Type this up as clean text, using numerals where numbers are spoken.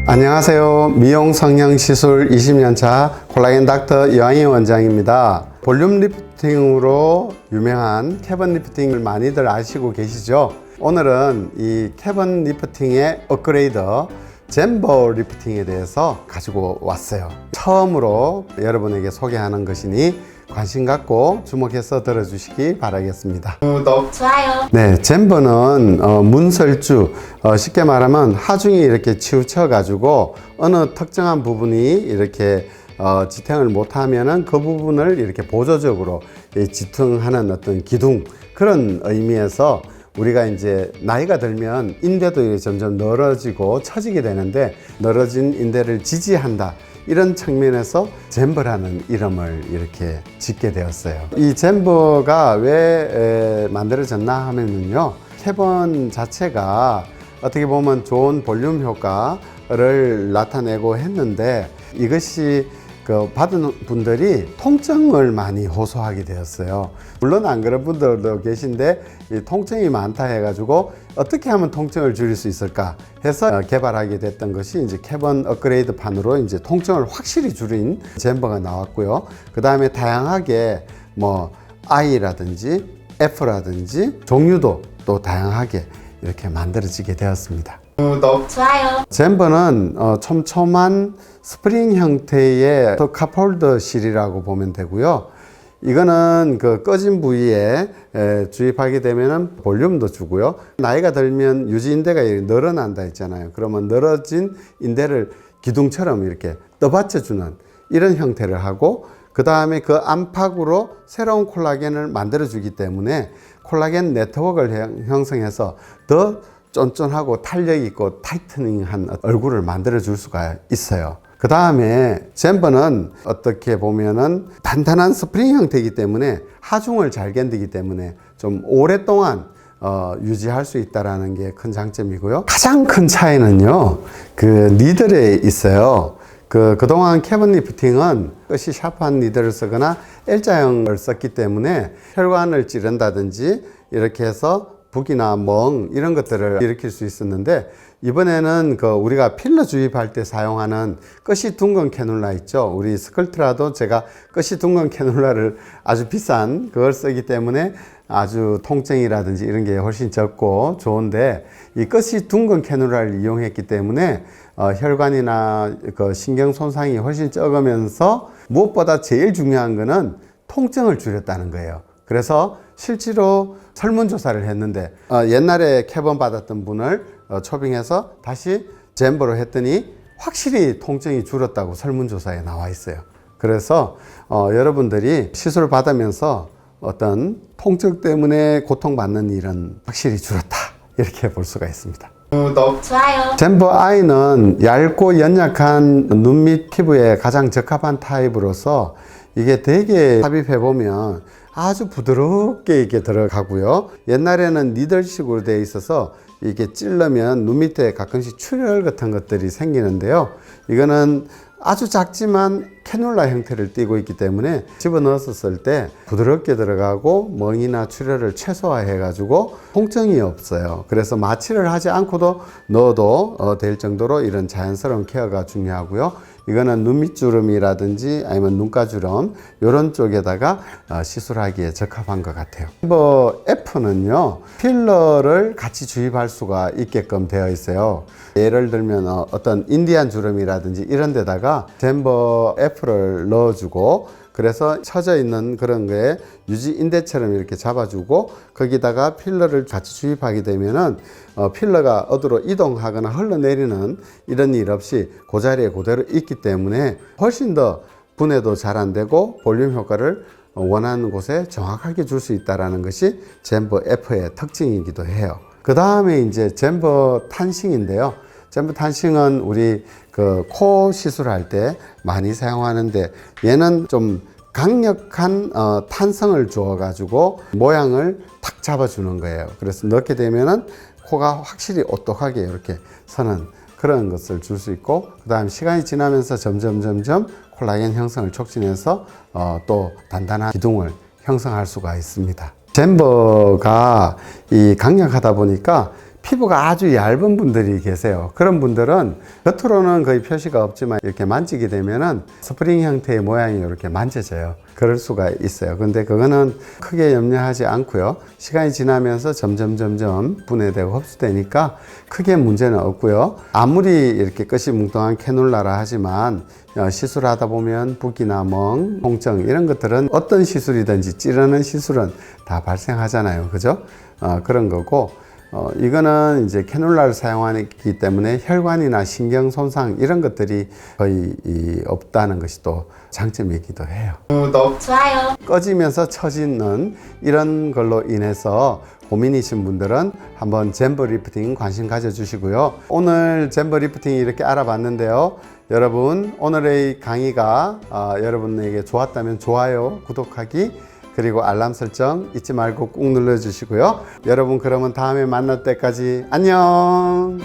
안녕하세요. 미용 성형 시술 20년차 콜라겐 닥터 이완희 원장입니다. 볼륨 리프팅으로 유명한 캐번 리프팅을 많이들 아시고 계시죠? 오늘은 이 캐번 리프팅의 업그레이드 젠버 리프팅에 대해서 가지고 왔어요. 처음으로 여러분에게 소개하는 것이니 관심 갖고 주목해서 들어주시기 바라겠습니다. 구독, 좋아요. 네, 젠버는 문설주, 쉽게 말하면 하중이 이렇게 치우쳐 가지고 어느 특정한 부분이 이렇게 지탱을 못하면은 그 부분을 이렇게 보조적으로 지탱하는 어떤 기둥, 그런 의미에서 우리가 이제 나이가 들면 인대도 점점 늘어지고 처지게 되는데, 늘어진 인대를 지지한다, 이런 측면에서 젠버라는 이름을 이렇게 짓게 되었어요. 이 젠버가 왜 만들어졌나 하면요, 캐번 자체가 어떻게 보면 좋은 볼륨 효과를 나타내고 했는데, 이것이 받은 분들이 통증을 많이 호소하게 되었어요. 물론 안 그런 분들도 계신데, 이 통증이 많다 해가지고 어떻게 하면 통증을 줄일 수 있을까 해서 개발하게 됐던 것이 이제 캐번 업그레이드 판으로 이제 통증을 확실히 줄인 젠버가 나왔고요. 그 다음에 다양하게 뭐 I라든지 F라든지 종류도 또 다양하게 이렇게 만들어지게 되었습니다. 구독, 좋아요. 젠버는 촘촘한 스프링 형태의 카폴더 실이라고 보면 되고요. 이거는 그 꺼진 부위에 주입하게 되면은 볼륨도 주고요. 나이가 들면 유지 인대가 늘어난다 했잖아요. 그러면 늘어진 인대를 기둥처럼 이렇게 떠받쳐 주는 이런 형태를 하고, 그 다음에 그 안팎으로 새로운 콜라겐을 만들어 주기 때문에 콜라겐 네트워크를 형성해서 더 쫀쫀하고 탄력 있고 타이트닝한 얼굴을 만들어 줄 수가 있어요. 그 다음에 젠버는 어떻게 보면은 단단한 스프링 형태이기 때문에 하중을 잘 견디기 때문에 좀 오랫동안 유지할 수 있다는 게 큰 장점이고요. 가장 큰 차이는요, 그 니들에 있어요. 그동안 캐번 리프팅은 끝이 샤프한 니들을 쓰거나 L자형을 썼기 때문에 혈관을 찌른다든지 이렇게 해서 붓기나 멍 이런 것들을 일으킬 수 있었는데, 이번에는 우리가 필러 주입할 때 사용하는 끝이 둥근 캐놀라 있죠. 우리 스컬트라도 제가 끝이 둥근 캐놀라를 아주 비싼 그걸 쓰기 때문에 아주 통증이라든지 이런 게 훨씬 적고 좋은데, 이 끝이 둥근 캐놀라를 이용했기 때문에 혈관이나 신경 손상이 훨씬 적으면서 무엇보다 제일 중요한 거는 통증을 줄였다는 거예요. 그래서 실제로 설문조사를 했는데, 옛날에 캐번 받았던 분을 초빙해서 다시 젠버로 했더니 확실히 통증이 줄었다고 설문조사에 나와 있어요. 그래서 여러분들이 시술을 받으면서 어떤 통증 때문에 고통받는 일은 확실히 줄었다, 이렇게 볼 수가 있습니다. 구독, 좋아요. 젠버 I는 얇고 연약한 눈 밑 피부에 가장 적합한 타입으로서 이게 되게 삽입해 보면 아주 부드럽게 이렇게 들어가고요. 옛날에는 니들식으로 되어 있어서 이게 찌르면 눈 밑에 가끔씩 출혈 같은 것들이 생기는데요. 이거는 아주 작지만 캐놀라 형태를 띠고 있기 때문에 집어넣었을 때 부드럽게 들어가고 멍이나 출혈을 최소화해 가지고 통증이 없어요. 그래서 마취를 하지 않고도 넣어도 될 정도로 이런 자연스러운 케어가 중요하고요. 이거는 눈 밑주름이라든지 아니면 눈가주름 이런 쪽에다가 시술하기에 적합한 것 같아요. 젠버 F는요, 필러를 같이 주입할 수가 있게끔 되어 있어요. 예를 들면 어떤 인디안 주름이라든지 이런 데다가 젠버 F를 넣어주고, 그래서 처져 있는 그런 거에 유지 인대처럼 이렇게 잡아주고, 거기다가 필러를 같이 주입하게 되면은 필러가 어디로 이동하거나 흘러내리는 이런 일 없이 그 자리에 그대로 있기 때문에 훨씬 더 분해도 잘 안 되고 볼륨 효과를 원하는 곳에 정확하게 줄 수 있다는 것이 젠버 F의 특징이기도 해요. 그 다음에 이제 젠버 탄싱인데요. 젠버 탄싱은 우리 코 시술할 때 많이 사용하는데, 얘는 좀 강력한 탄성을 주어 가지고 모양을 탁 잡아주는 거예요. 그래서 넣게 되면은 코가 확실히 오똑하게 이렇게 서는 그런 것을 줄 수 있고, 그 다음 시간이 지나면서 점점 콜라겐 형성을 촉진해서 또 단단한 기둥을 형성할 수가 있습니다. 젠버가 강력하다 보니까 피부가 아주 얇은 분들이 계세요. 그런 분들은 겉으로는 거의 표시가 없지만 이렇게 만지게 되면은 스프링 형태의 모양이 이렇게 만져져요. 그럴 수가 있어요. 근데 그거는 크게 염려하지 않고요. 시간이 지나면서 점점 분해되고 흡수되니까 크게 문제는 없고요. 아무리 이렇게 끝이 뭉뚱한 캐놀라라 하지만 시술하다 보면 붓기나 멍, 홍증 이런 것들은 어떤 시술이든지 찌르는 시술은 다 발생하잖아요. 그죠? 그런 거고 이거는 이제 캐놀라를 사용하기 때문에 혈관이나 신경 손상 이런 것들이 거의 없다는 것이 또 장점이기도 해요. 구독, 좋아요. 꺼지면서 처지는 이런 걸로 인해서 고민이신 분들은 한번 젠버 리프팅 관심 가져주시고요. 오늘 젠버 리프팅 이렇게 알아봤는데요. 여러분 오늘의 강의가 여러분에게 좋았다면 좋아요, 구독하기 그리고 알람 설정 잊지 말고 꾹 눌러주시고요. 여러분 그러면 다음에 만날 때까지 안녕.